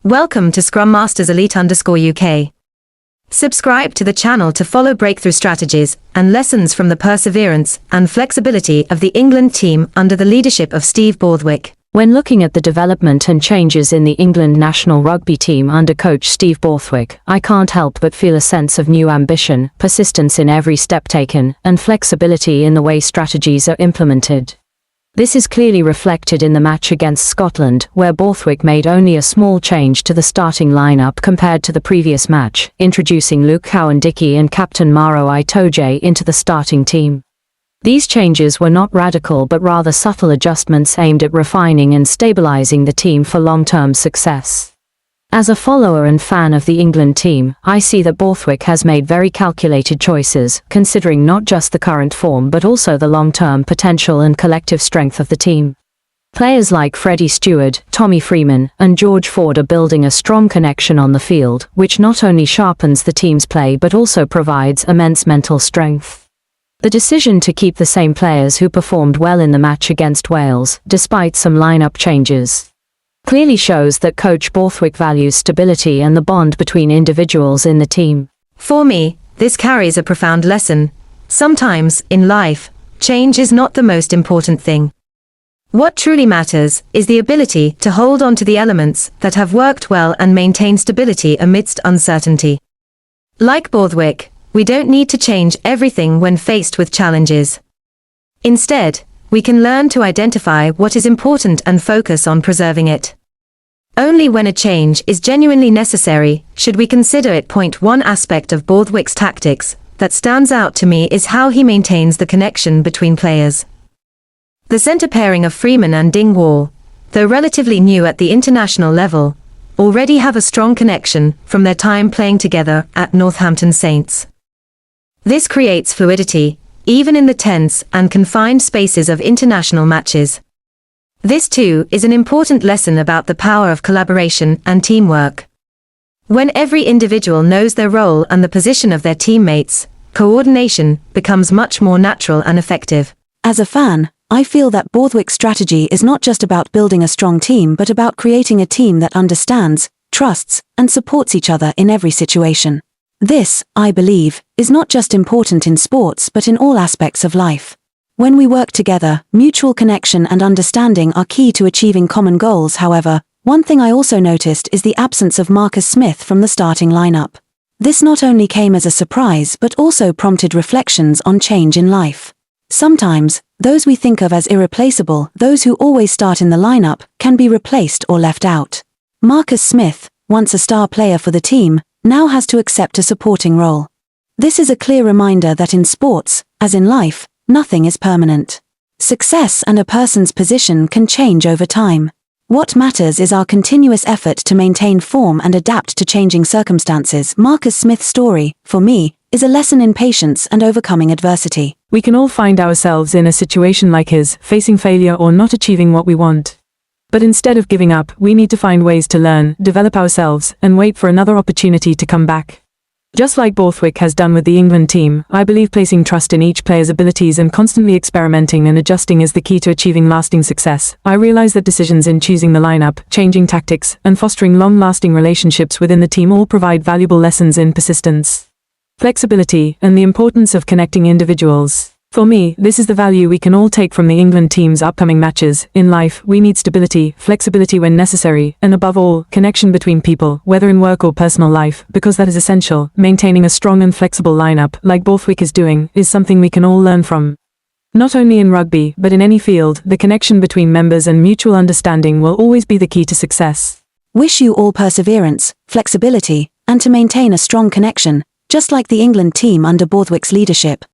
Welcome to Scrum Masters Elite_UK. Subscribe to the channel to follow breakthrough strategies and lessons from the perseverance and flexibility of the England team under the leadership of Steve Borthwick. When looking at the development and changes in the England national rugby team under coach Steve Borthwick, I can't help but feel a sense of new ambition, persistence in every step taken, and flexibility in the way strategies are implemented. This is clearly reflected in the match against Scotland, where Borthwick made only a small change to the starting lineup compared to the previous match, introducing Luke Cowan-Dickie and captain Maro Itoje into the starting team. These changes were not radical but rather subtle adjustments aimed at refining and stabilizing the team for long-term success. As a follower and fan of the England team, I see that Borthwick has made very calculated choices, considering not just the current form but also the long-term potential and collective strength of the team. Players like Freddie Stewart, Tommy Freeman, and George Ford are building a strong connection on the field, which not only sharpens the team's play but also provides immense mental strength. The decision to keep the same players who performed well in the match against Wales, despite some lineup changes, clearly shows that coach Borthwick values stability and the bond between individuals in the team. For me, this carries a profound lesson. Sometimes, in life, change is not the most important thing. What truly matters is the ability to hold on to the elements that have worked well and maintain stability amidst uncertainty. Like Borthwick, we don't need to change everything when faced with challenges. Instead, we can learn to identify what is important and focus on preserving it. Only when a change is genuinely necessary should we consider it. One aspect of Borthwick's tactics that stands out to me is how he maintains the connection between players. The centre pairing of Freeman and Dingwall, though relatively new at the international level, already have a strong connection from their time playing together at Northampton Saints. This creates fluidity, even in the tense and confined spaces of international matches. This too is an important lesson about the power of collaboration and teamwork. When every individual knows their role and the position of their teammates, coordination becomes much more natural and effective. As a fan, I feel that Borthwick's strategy is not just about building a strong team but about creating a team that understands, trusts, and supports each other in every situation. This, I believe, is not just important in sports but in all aspects of life. When we work together, mutual connection and understanding are key to achieving common goals. However, one thing I also noticed is the absence of Marcus Smith from the starting lineup. This not only came as a surprise but also prompted reflections on change in life. Sometimes, those we think of as irreplaceable, those who always start in the lineup, can be replaced or left out. Marcus Smith, once a star player for the team, now has to accept a supporting role. This is a clear reminder that in sports, as in life, nothing is permanent. Success and a person's position can change over time. What matters is our continuous effort to maintain form and adapt to changing circumstances. Marcus Smith's story, for me, is a lesson in patience and overcoming adversity. We can all find ourselves in a situation like his, facing failure or not achieving what we want. But instead of giving up, we need to find ways to learn, develop ourselves, and wait for another opportunity to come back. Just like Borthwick has done with the England team, I believe placing trust in each player's abilities and constantly experimenting and adjusting is the key to achieving lasting success. I realize that decisions in choosing the lineup, changing tactics, and fostering long-lasting relationships within the team all provide valuable lessons in persistence, flexibility, and the importance of connecting individuals. For me, this is the value we can all take from the England team's upcoming matches. In life, we need stability, flexibility when necessary, and above all, connection between people, whether in work or personal life, because that is essential. Maintaining a strong and flexible lineup, like Borthwick is doing, is something we can all learn from. Not only in rugby, but in any field, the connection between members and mutual understanding will always be the key to success. Wish you all perseverance, flexibility, and to maintain a strong connection, just like the England team under Borthwick's leadership.